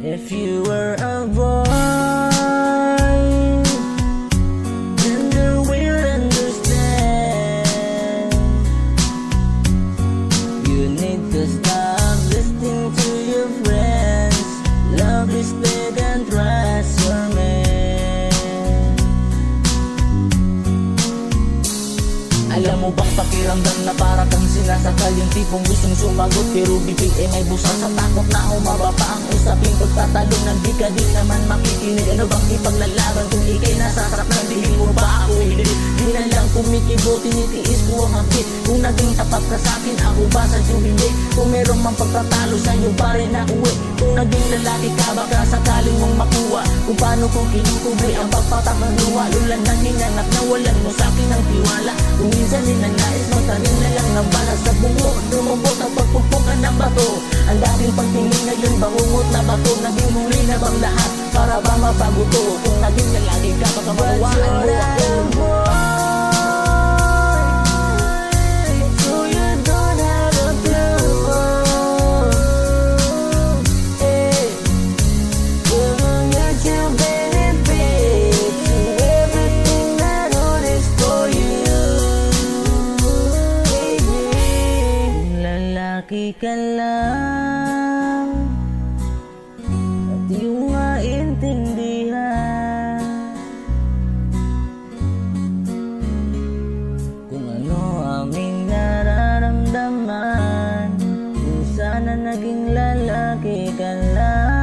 If you were a boy, then you will understand. You need to stop listening to your friends. Love is big and trust your man. Alam mo bang pakiramdam na para kang sinasakal? Yung tipong gustong sumagot pero bibig may busa sa takot na humaba pa ang usaping pagtatalong nang di ka di naman makikinig. Ano bang ipaglalaban kung ikay nasasarap na dihin mo ba ako hindi? Di na lang kumikibo, tinitiis ko ang hapit. Kung naging tapat ka sa'kin, ako ba sadyang hindi? Kung meron mang pagtatalo sa'yo ba rin na uwi? Kung naging lalaki ka baka sakaling mong makuha. Kung paano kung kinukubi ang pagpatak ng luwa. Lulan ng hinanap na walan mo sa'kin ang tiwala. Kung minsan ninanais magtanim na lang ng bala sa bungo. Lumubot ang pagpupukan ng bato. Ang dating pagtingin ngayon bangungot na bato. Naging muli na bang lahat para ba mapaguto? Kung naging lalaki ka baka mawaan mo ako. Lalaki ka lang at iyong maintindihan kung ano aming nararamdaman. Kung sana naging lalaki ka lang.